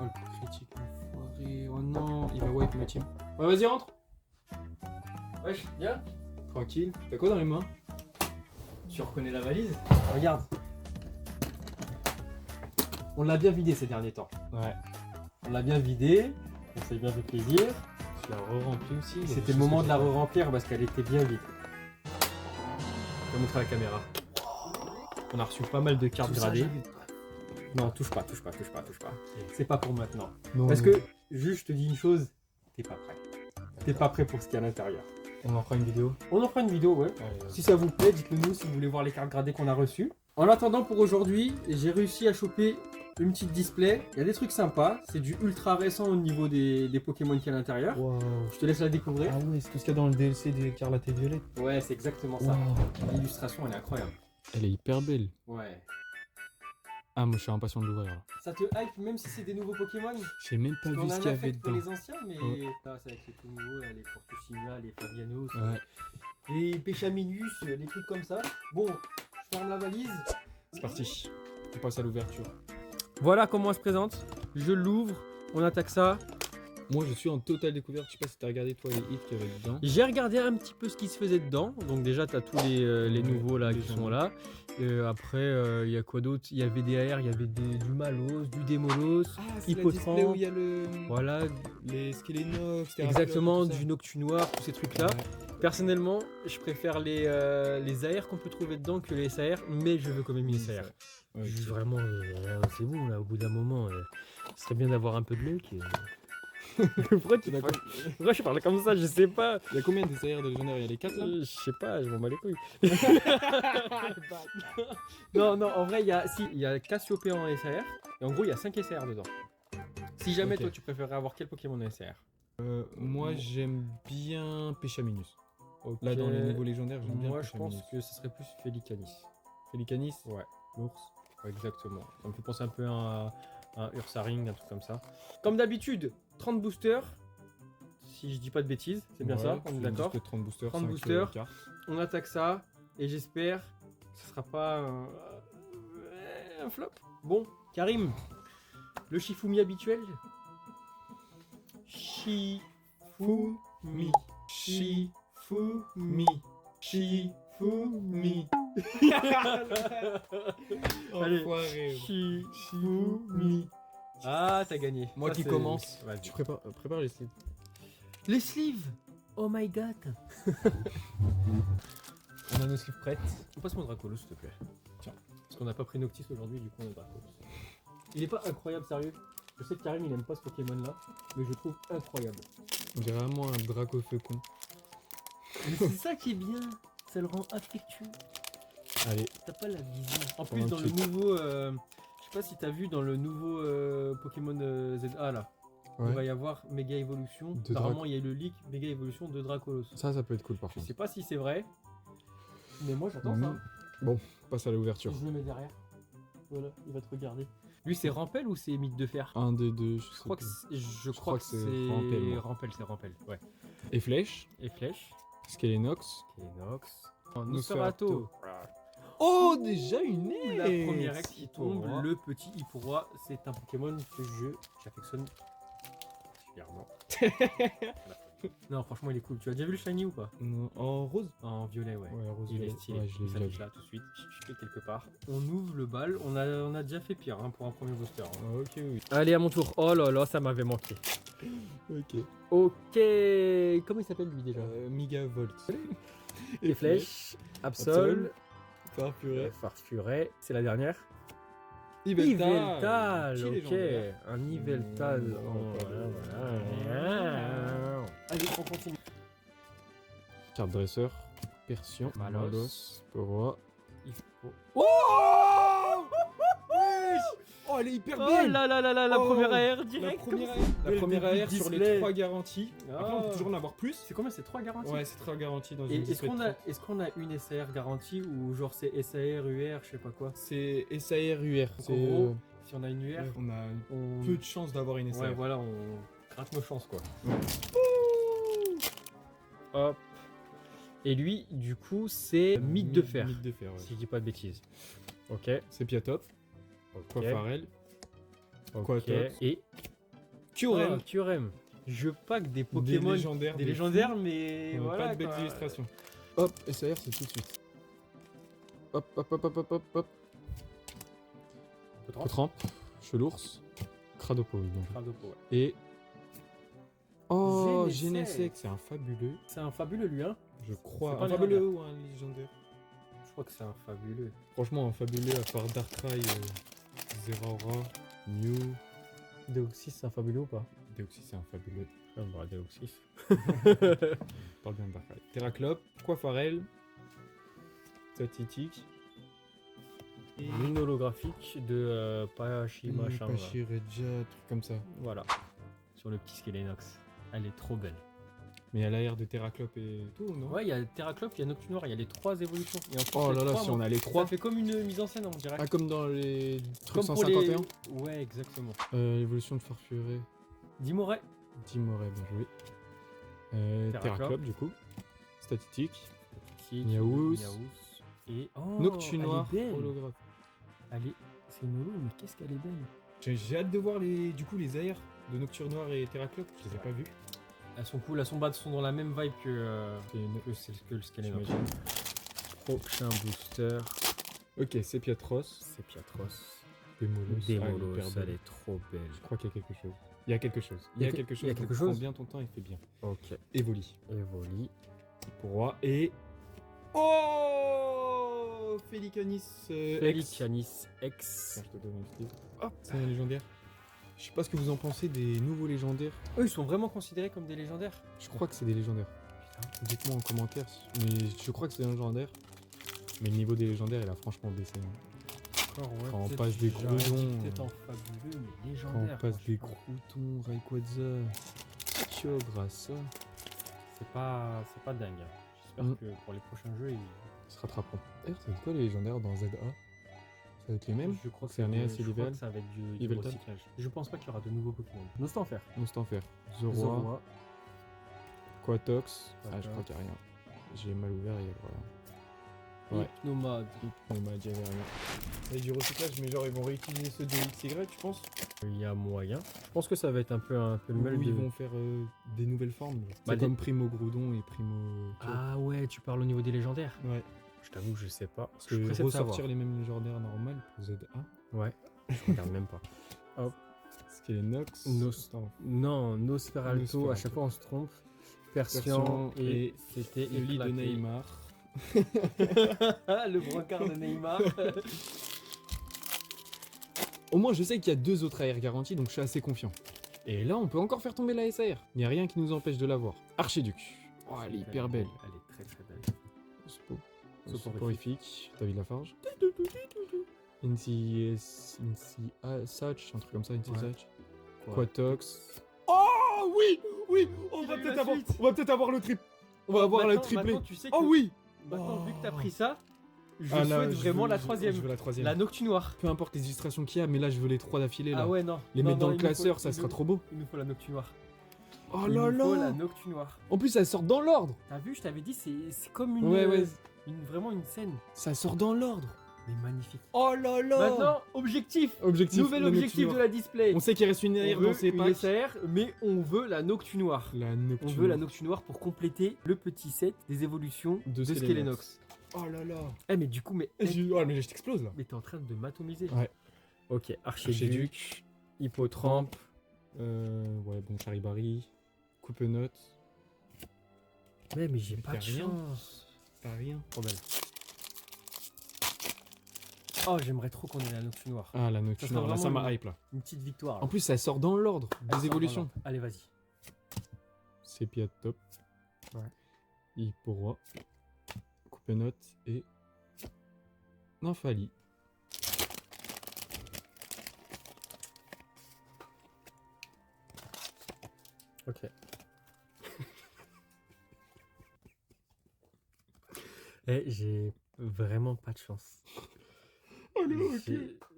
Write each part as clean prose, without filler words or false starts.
Oh, le critique enfoiré. Oh non, il va wipe ma team. Ouais, vas-y, rentre. Wesh, viens. Tranquille. T'as quoi dans les mains? Tu reconnais la valise? Regarde. On l'a bien vidé ces derniers temps. Ouais. On l'a bien vidé. On s'est bien fait plaisir. Tu l'as re-rempli aussi. il y a C'était des le choses moment que de la j'ai re-remplir parce qu'elle était bien vide. Je vais montrer à la caméra. On a reçu pas mal de cartes Tout ça, gradées. j'ai vu. Non, touche pas. C'est pas pour maintenant. Non, Parce non. que, juste, je te dis une chose, t'es pas prêt. T'es pas prêt pour ce qu'il y a à l'intérieur. On en fera une vidéo. On en fera une vidéo, ouais. Allez, Si ça vous plaît, dites-le nous si vous voulez voir les cartes gradées qu'on a reçues. En attendant, pour aujourd'hui, j'ai réussi à choper une petite display. Il y a des trucs sympas. C'est du ultra récent au niveau des Pokémon qui est à l'intérieur. Wow. Je te laisse la découvrir. Ah ouais, c'est tout ce qu'il y a dans le DLC d'Écarlate et Violette. Ouais, c'est exactement ça. Wow. L'illustration, elle est incroyable. Elle est hyper belle. Ouais. Ah, moi je suis impatient de l'ouvrir là. Ça te hype même si c'est des nouveaux Pokémon? J'ai même pas On vu ce en qu'il y a avait fait pour dedans. les anciens, mais Ouais. là, c'est avec les tout nouveaux, là, les Fortusimia, les Fabianos, Ouais. les Péchaminus, les trucs comme ça. Bon, je ferme la valise. C'est parti. On passe à l'ouverture. Voilà comment elle se présente. Je l'ouvre, on attaque ça. Moi je suis en totale découverte. Je sais pas si t'as regardé toi les hits qu'il y avait dedans. J'ai regardé un petit peu ce qui se faisait dedans. Donc déjà, tu as tous les nouveaux là qui sont là. Après, il y a quoi d'autre? Il y avait des AR, il y avait du Malos, du Démolos. Ah, c'est la display où il y a le. Voilà, Les Skelenox, exactement, du Noctunoir, tous ces trucs-là. Ouais. Personnellement, je préfère les AR qu'on peut trouver dedans que les SAR, mais je veux quand même une SAR. Ouais, Juste vraiment, c'est bon là, au bout d'un moment, ce serait bien d'avoir un peu de luck. Pourquoi je parle comme ça? Je sais pas. Il y a combien des AR de légendaires? Il y a les 4 là? Je sais pas, je m'en bats les couilles. non, en vrai, il y a Cassiopeia en SAR, et en gros, il y a 5 SAR dedans. Si jamais Ok. toi, tu préférerais avoir quel Pokémon en SAR? Moi j'aime bien Péchaminus. Ok. Là dans les niveaux légendaires, j'aime bien Moi, je Péchaminus. pense que ce serait plus Felicanis. Felicanis, Ouais, l'ours. ouais, exactement. Ça me fait penser un peu à un Ursaring, un truc comme ça. Comme d'habitude, 30 boosters. Si je dis pas de bêtises, c'est bien ça, on est d'accord. 30 boosters. 30 5 boosters. cartes. On attaque ça, et j'espère que ce sera pas un flop. Bon, Karim, le Shifumi habituel. Shifumi. Shifumi. Shifumi. Allez. Enfoiré. Shifumi. Ah, t'as gagné. Moi Ça, qui c'est- commence. Vas-y. Tu prépares les slips. Les sleeves. Oh my god. On a nos slips prêtes. On passe mon Dracolos, s'il te plaît. Tiens. Parce qu'on n'a pas pris Noctis aujourd'hui, du coup on a Dracolos. Il est pas incroyable, sérieux. Je sais que Karim il aime pas ce Pokémon là, mais je le trouve incroyable. On dirait vraiment un Draco faucon. Mais c'est ça qui est bien, ça le rend affectueux. Allez. T'as pas la vision. En Pendant plus, dans que le tu- nouveau. Je sais pas si t'as vu dans le nouveau Pokémon ZA là. Il va Ouais. y avoir Méga Évolution. De Apparemment, il y a eu le leak Méga Évolution de Dracolos. Ça peut être cool par Je contre. sais pas si c'est vrai, mais moi j'attends ça. Bon, on passe à l'ouverture. Je le mets derrière. Voilà, il va te regarder. Lui, c'est Rampel ou c'est Mythe de Fer? Un des deux, je Je crois que crois que c'est Rampel, moi. Rampel, c'est Rampel, ouais. Et flèche, Et Flèche, Skelenox. Kenox, Nosferatu. Nosferatu. Oh, déjà une La première ex qui tombe, le petit Hippora, c'est un Pokémon que j'affectionne particulièrement. Non, franchement, il est cool. Tu as déjà vu le shiny ou pas? En rose. En violet, ouais. Ouais, rose. Il est violet. stylé. Ouais, je Il l'ai s'affiche vu. là tout de suite. Je quelque part. On ouvre le bal. On a déjà fait pire pour un premier booster. Ah, ok, oui. Allez, à mon tour. Oh là là, ça m'avait manqué. Ok. Ok. Comment il s'appelle lui déjà? Megavolt. Et Flèche, Absol, Farfuret. Farfuret. C'est la dernière. Yveltal. Yveltal, ok. Un Yveltal. Voilà. Allez, on continue. Carte dresseur. Persian. Malos. Sporoa. Oh Oh, elle est hyper Oh belle. là là là là, la Oh, première AR La direct. première comme ça. AR, la Le première début AR sur display. les 3 garanties. Ah. Après, on peut toujours en avoir plus. C'est combien? C'est 3 garanties? Ouais, c'est 3 garanties dans Et une est-ce display qu'on de a, trois. est-ce qu'on a une SAR garantie ou genre c'est SAR, UR, je sais pas quoi? C'est SAR UR. En gros, si on a une UR, on a on... peu de chances d'avoir une SAR. Ouais, voilà, on gratte nos chances quoi. Ouais. Hop. Et lui, du coup, c'est Mythe de Fer. Mythe de fer, ouais. Si je dis pas de bêtises. Ok. C'est Piatop. Ok. Quafarel. Ok. Quatox. Et Kyurem. Ah, Kyurem. Je pack des Des Pokémon. légendaires. Des de légendaires, fou. mais voilà. Pas de belles quoi. illustrations. Hop, SAR, c'est tout de suite. Hop, hop, hop, hop, hop, hop, hop. Potramp, Chelours, Cradopo, oui, donc. Cradopo, ouais. Et. Oh, Genesect. Genesect, c'est un fabuleux. C'est un fabuleux, lui, hein. Je crois. C'est pas Un un fabuleux légendaire. ou un légendaire? Je crois que c'est un fabuleux. Franchement, un fabuleux à part Darkrai, Zeraora, Mew. Deoxys, c'est un fabuleux ou pas? Deoxys, c'est un fabuleux. Ah, bah, Deoxys. Parle bien de Darkrai. Terraclope, Quafarel, Tatitic. Et. Une holographique de Pachi machin. là. Pachireja, truc comme ça. Voilà. Sur le petit Skelenox. Elle est trop belle. Mais elle a l'air de Terraclope et tout, non? Ouais, il y a Terraclope, il y a Noctunoir, il y a les 3 évolutions. Et en plus, Oh les là là, trois, si on a les ça 3. fait comme une mise en scène, on dirait. Ah, comme dans les trucs Comme pour les- 151. Ouais, exactement. L'évolution de Farfuré. Dimoret. Timoret, bien joué. Terraclope. Terraclope, du coup. Statistique. Qui Miaous. Et oh, Noctunoir, elle est belle. holographe. Elle est... C'est une holo, mais qu'est-ce qu'elle est belle. J'ai hâte de voir du coup les airs de Nocturnoir et Terraclope. Je les ai pas vus. Elles sont cool, elles sont bas, sont dans la même vibe que le Skelenox. J'imagine. Prochain booster, Ok, c'est Piatros. c'est Piatros. Démolos. Démolos, hyper elle belle. est trop belle. Je crois qu'il y a quelque chose. Il y a quelque chose. Il y a quelque donc chose prends bien ton temps et fais bien. Ok. Evoli. Evoli. Pour roi et. Oh Félicanis. Pelicanis X. Je te donne un petit. Hop, c'est un légendaire. Je sais pas ce que vous en pensez des nouveaux légendaires. Eux, ils sont vraiment considérés comme des légendaires. Je crois que c'est des légendaires. Dites-moi en commentaire. Mais je crois que c'est des légendaires. Mais le niveau des légendaires, il a franchement baissé. hein. Encore, ouais. Quand on peut-être passe des j'aurais dit Groudons, peut-être en fabuleux, mais Quand légendaire. on passe des franchement. Croutons, Rayquaza, Kyograssa, C'est pas dingue. hein. J'espère Mm. que pour les prochains jeux, ils... ils se rattraperont. D'ailleurs, c'est quoi les légendaires dans ZA? Ça va être les mêmes? Je crois que c'est un je ES crois Level. que ça va être du Yveltal. recyclage. Je pense pas qu'il y aura de nouveaux Pokémon. Nostanfer. Mustanfer, Zoroa, Zoroa. Quatox. Ah, je Quatox. crois qu'il n'y a rien. J'ai mal ouvert, il y a voilà. Ouais. Hypnomode. Hypnomade, il y avait rien. Et du recyclage, mais genre ils vont réutiliser ceux de XY, tu penses? Il y a moyen. Je pense que ça va être un peu le Ou mal de... ils vont faire des nouvelles formes. Genre. Bah, C'est des- comme Primo Groudon et Primo. Ah ouais, tu parles au niveau des légendaires. Ouais. Je t'avoue, je sais pas. Parce Je que préfère ressortir savoir. les mêmes légendaires normales pour ZA. Ouais, je regarde même pas. Ce qui est Nox. Attends, Non, Nosferalto, Nosferalto. à chaque fois on se trompe. Persian Persian et et c'était le lit de éclaté. Neymar. Le brancard de Neymar. Au moins, je sais qu'il y a 2 autres AR garantis, donc je suis assez confiant. Et là, on peut encore faire tomber la SAR. Il n'y a rien qui nous empêche de l'avoir. Archiduc. Oh, elle est hyper belle. Elle est très très belle. Soporifique. David Lafarge. Satch, un truc comme ça, Incy Ouais. Satch. Ouais. Quatox. Oh oui, oui, on Il va a eu peut-être la avoir, suite. on va peut-être avoir le trip. On va avoir le triplé. Maintenant, tu sais que... Oh oui. Maintenant, vu que t'as Oh. pris ça, je Ah, là, souhaite je vraiment veux- la je- troisième. Je veux la troisième. La Noctunoir. Peu importe les illustrations qu'il y a, mais là je veux les 3 d'affilée. Ah ouais, non. Les Non, mettre dans non, le il nous classeur, faut- ça il sera nous- trop beau. Il nous faut la Noctunoir. Oh Il là nous faut la là. Noctunoir. En plus, ça sort dans l'ordre. T'as vu, je t'avais dit, c'est comme une, Ouais. vraiment une scène. Ça sort dans l'ordre. Mais magnifique. Oh là là. Maintenant, objectif. objectif. Nouvel la objectif Noctunoir. de la display. On sait qu'il reste une On AR veut dans ces une packs. SAR, mais on veut la Noctunoir. La On Noctunoir. veut la Noctunoir pour compléter le petit set des évolutions De de Skelenox. Skelenox. Oh là là. Eh mais du coup, mais Oh mais je t'explose là. t'es en train de m'atomiser. Ouais. Ok, Archiduc, Hippotrampe. Ouais, bon, Charibari. Coupe-note. Ouais, mais j'ai Mais pas t'as de rien. chance. T'as rien. Trop belle. Oh, j'aimerais trop qu'on ait la Noctunoir. Ah, la Ça Noctunoir. sera Là, ça vraiment m'a hype là. Une petite victoire. là. En plus, ça sort dans l'ordre Ah, des évolutions. voilà. Allez, vas-y. Sépia top. Ouais. Hipporoi. Coupe-note et. Nymphali. Ok. Eh, j'ai vraiment pas de chance. Oh le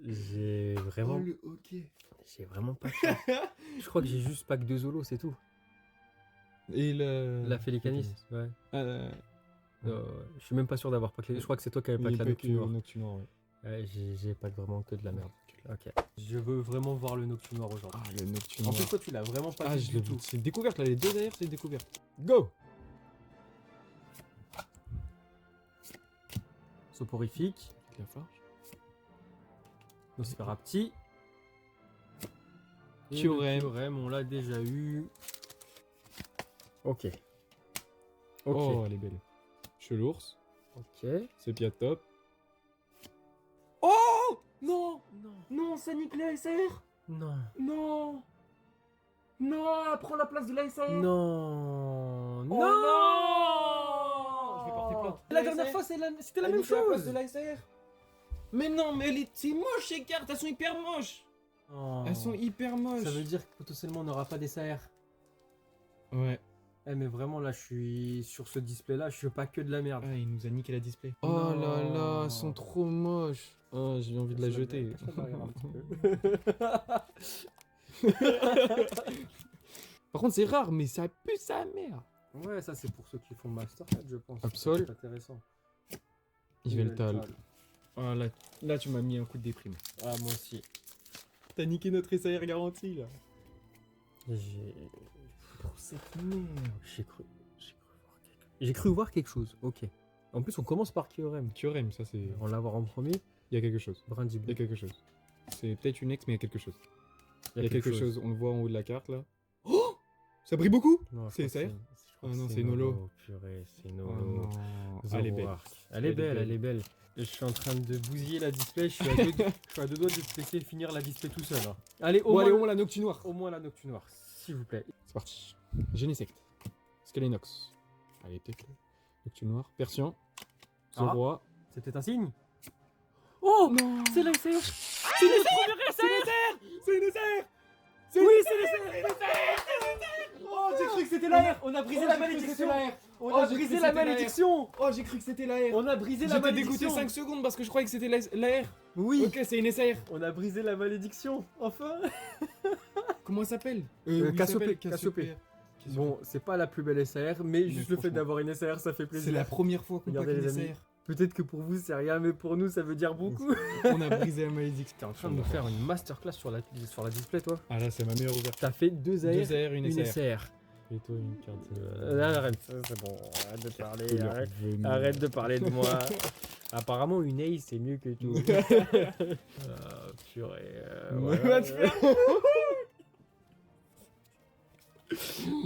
J'ai vraiment... hockey. J'ai vraiment pas de chance. Je crois que j'ai juste pack de Zolo, c'est tout. Et La Félicanis, ouais. Je suis même pas sûr d'avoir pack les... Je crois que c'est toi qui avais pack la Noctunoir. Noctunoir, ouais. Ouais, j'ai pack vraiment que de la merde. Quel Ok. Je veux vraiment voir le Noctu noir aujourd'hui. Ah, le Noctu En noir. plus, toi, tu l'as vraiment pas Ah, vu je du l'ai tout. vu. C'est une découverte là, les deux derrière, c'est une découverte. Go! Soporifique. La farge. Nosferapti. Et Kyurem. le Kyurem, on l'a déjà eu. Ok. Ok. Oh, elle est belle. Chelours. Ok. Sepia top. Oh non. Non. Non, ça nique l'ASR. Non. Non. Non, elle prend la place de l'ASR. Non. Oh non. Je vais porter plainte. La dernière fois, c'était la même chose. l'ASR. Mais non, mais c'est moche ces cartes, elles sont hyper moches. Oh. Elles sont hyper moches. Ça veut dire que potentiellement on n'aura pas des SAR. Ouais. Eh mais vraiment là je suis sur ce display là, je veux pas que de la merde. Ah, il nous a niqué la display. Oh Non. là là, elles sont trop moches. Oh, j'ai envie de la jeter. Par contre, c'est rare, mais ça pue sa mère. Ouais, ça c'est pour ceux qui font Mastercard, je pense. Absol. C'est intéressant. Yveltal. Oh là, tu m'as mis un coup de déprime. Ah moi aussi. T'as niqué notre SAR garantie là. J'ai cette merde. J'ai cru voir quelque chose. Ok. En plus on commence par Kyurem. Kyurem, ça c'est. On va l'avoir en premier. Il y a quelque chose. Il y a Brindibou. quelque chose. C'est peut-être une ex, mais il y a quelque chose. Il y a quelque chose. On le voit en haut de la carte là. Oh, ça brille beaucoup. Non, je C'est crois que SAR. je crois Ah que non, c'est Nolo. Purée, c'est Oh Nolo. non. Zoroark. Elle est belle. Elle est belle, elle est belle. Je suis en train de bousiller la display, je suis à deux doigts de te laisser finir la display tout seul. Hein. Allez, Bon, allez, au moins la Noctu noire. au moins la Noctu noire, s'il vous plaît. C'est parti. Genesect. Scalénox. Allez, tech. Noctu noire. Persian. Zoroa. C'était un signe. Oh Non. c'est l'ASR. C'est notre premier ASR. C'est une SR. Oui, c'est l'ASR. Oh, j'ai cru que c'était l'AR. On a brisé la malédiction. On a brisé la malédiction. Oh, j'ai cru que c'était l'AR. On a brisé la J'étais dégoûté malédiction. 5 secondes parce que je croyais que c'était l'AR. Oui. Ok, c'est une SR. On a brisé la malédiction. Enfin. Comment elle s'appelle Cassiopée. Cassiopée. Bon, c'est pas la plus belle SAR, mais juste le fait franchement. d'avoir une SAR, ça fait plaisir. C'est la première fois qu'on Regardez, pack une les amis. SR. Peut-être que pour vous c'est rien, mais pour nous ça veut dire beaucoup. On a brisé la malédiction. T'es en train de nous faire une masterclass sur la display, toi. Ah là, c'est ma meilleure ouverture. T'as fait deux AR, 2 AR, une une SR. SR. Et toi, une carte. Arrête, c'est bon, arrête de parler, arrête de parler de moi. Apparemment, une Ace c'est mieux que tout. Purée. Va te faire.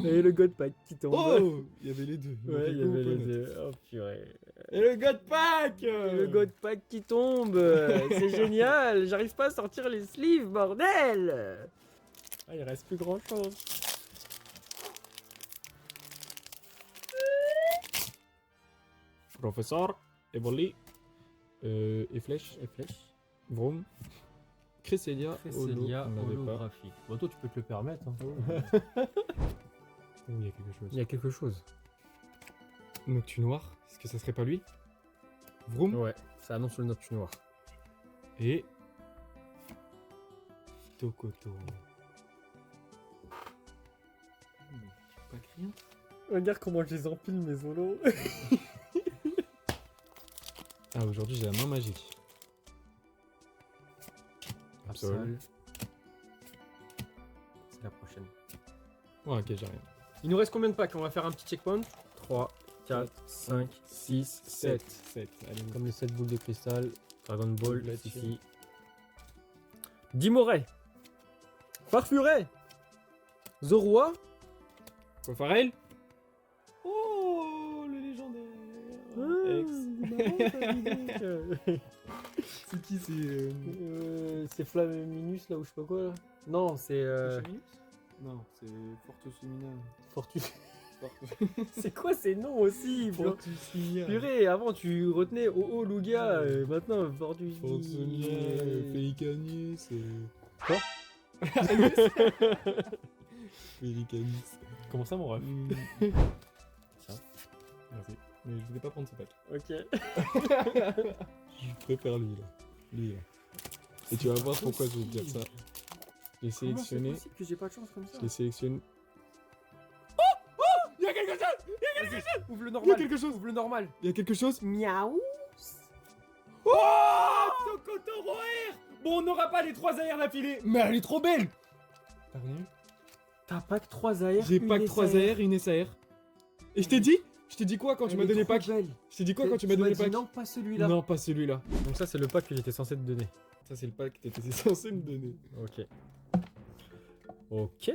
Et le God Pack qui tombe. Oh, il y avait les deux. Ouais, il y avait les deux. Oh purée. Et le God Pack. Le God Pack qui tombe. C'est génial. J'arrive pas à sortir les sleeves, bordel. Ah, il reste plus grand chose. Professeur, Evoli, et Flèche, Vroom, Cresselia, Cresselia on l'avait pas. holographique. Bon, toi, tu peux te le permettre. Hein. Oh, il y a quelque chose. Il y a quelque chose. Noctu noir, est-ce que ça serait pas lui? Vroom Ouais, ça annonce le Noctu noir. et Tokoto. Pas rien. Regarde comment je les empile, mes solos. Ah, aujourd'hui j'ai la main magique. Absol. C'est la prochaine. Ouais, ok, j'ai rien. Il nous reste combien de packs? On va faire un petit checkpoint. 3, 4, 5, 6, 7. 7. Allez, Comme les 7 boules de cristal. Dragon Ball, Là, ici. Dimoret. Farfuret. Zoroa. Farel. Oh, le légendaire. C'est qui? C'est Flaminus là ou je sais pas quoi là. Non, c'est Non, c'est Fortus Lumina. Fortus. C'est quoi ces noms aussi? Fortus Lumina. Purée, avant tu retenais Oh Lugia, maintenant Fortus. Fortus Lumina, Félicanius. Quoi? Félicanius. Comment ça mon ref? Tiens. Merci. Mais je voulais pas prendre ce pack. Ok. Je préfère lui là. Lui là. Et tu vas voir pourquoi je vais te dire ça. Je l'ai sélectionné. C'est possible que j'ai pas de chance comme ça. Je l'ai sélectionné. Il y a quelque chose. Ouvre le Il y a normal. quelque chose. Ouvre le normal. Il y a quelque chose. Miaou. Oh, Tokoto Roer. Bon, on n'aura pas les 3 AR d'affilée, mais elle est trop belle. T'as rien eu? T'as pas que 3 AR. J'ai pas que 3 AR, une SAR. Et je t'ai dit quoi quand tu m'as donné pack? Je t'ai dit quoi quand tu m'as donné pack? Non, pas celui-là. Non, pas celui-là. Donc ça, c'est le pack que j'étais censé te donner. Ça, c'est le pack que t'étais censé me donner. Ok. Ok.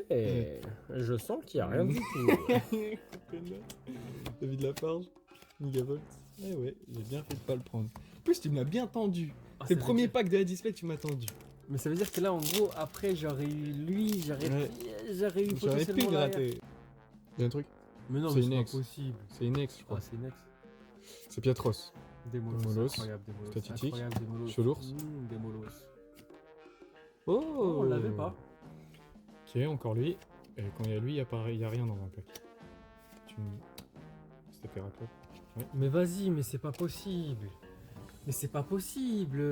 Je sens qu'il y a rien du tout. David Lafarge, Megavolt. Eh ouais, j'ai bien fait de pas le prendre. En plus, tu me l'as bien tendu. C'est le premier pack de la display que tu m'as tendu. Mais ça veut dire que là, en gros, après, j'aurais eu lui, j'aurais eu J'aurais pu potentiellement l'arrière. gratter. Y'a un truc? Mais non, C'est mais une c'est pas ex. possible. C'est une ex, je crois. Ah, c'est Nex. C'est Piatros. Demolos. Demolos. Incroyable, Demolos. Statitique. Incroyable, Demolos. Chelours. Demolos. Oh, Oh, on l'avait pas. Ok, encore lui. Et quand il y a lui, il y a rien dans un pack. C'était Ferraclop. Ouais. Mais vas-y, mais c'est pas possible. Mais c'est pas possible.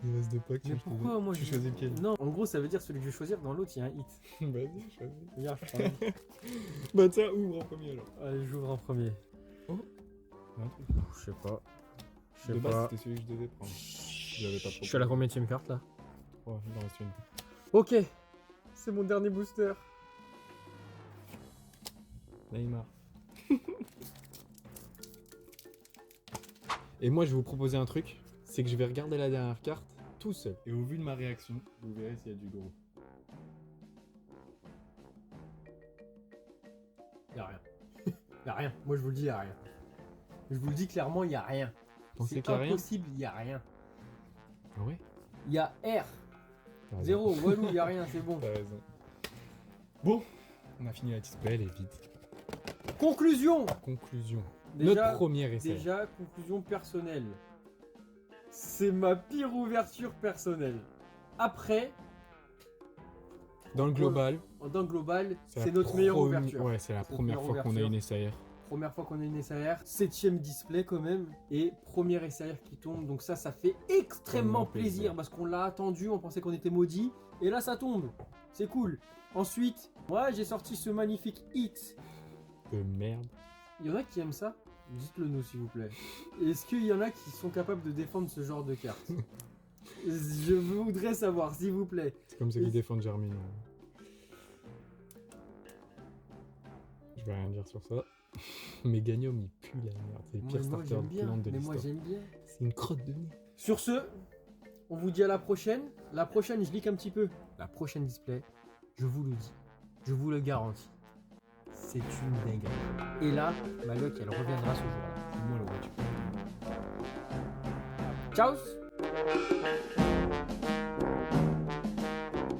Il reste 2 packs. Mais pourquoi moi tu choisis lequel? Non, en gros, ça veut dire celui que je vais choisir, dans l'autre, il y a un hit. Vas-y, choisis. Regarde, je prends. Bah tiens, ouvre en premier alors. Allez, j'ouvre en premier. Oh. Je sais pas. Je sais De base, pas. c'était celui que je devais prendre. Je l'avais pas Je suis à la combienième carte là? Oh, il en reste une. Ok. C'est mon dernier booster. Neymar. Et moi, je vais vous proposer un truc. C'est que je vais regarder la dernière carte tout seul. Et au vu de ma réaction, vous verrez s'il y a du gros. Y'a rien. Y'a rien. Moi je vous le dis, y'a rien. Je vous le dis clairement, y'a rien. Pensez C'est qu'il y a rien? impossible, y'a rien. Ah ouais? Y'a R. T'as raison. 0, walou, y'a rien, c'est bon. T'as raison. Bon, on a fini la display, elle est vide. Conclusion. Conclusion. Déjà- Notre premier essai. Déjà, conclusion personnelle. C'est ma pire ouverture personnelle. Après, Dans le global, dans le global, c'est la notre meilleure premi- ouverture. Ouais, c'est la C'est première notre fois qu'on a meilleure une SAR. Première fois qu'on a une SAR, 7ème display quand même, et première SAR qui tombe, donc ça fait extrêmement Extrêmement plaisir plaisir. parce qu'on l'a attendu, on pensait qu'on était maudit, et là ça tombe, c'est cool. Ensuite, moi j'ai sorti ce magnifique hit. De merde. Il y en a qui aiment ça? Dites-le nous s'il vous plaît. Est-ce qu'il y en a qui sont capables de défendre ce genre de carte? Je voudrais savoir s'il vous plaît. C'est comme ceux qui défendent Germine. Je vais rien dire sur ça. Mais Gagnum, il pue la merde. C'est le pire Moi starter j'aime de bien, plante de mais moi l'histoire. j'aime bien. C'est une crotte de nez. Sur ce, on vous dit à la prochaine. La prochaine, je leak un petit peu. La prochaine display, je vous le dis, je vous le garantis, c'est une dinguerie. Et là, ma luck, elle reviendra ce jour-là. Moi, le vois-tu. Ciao.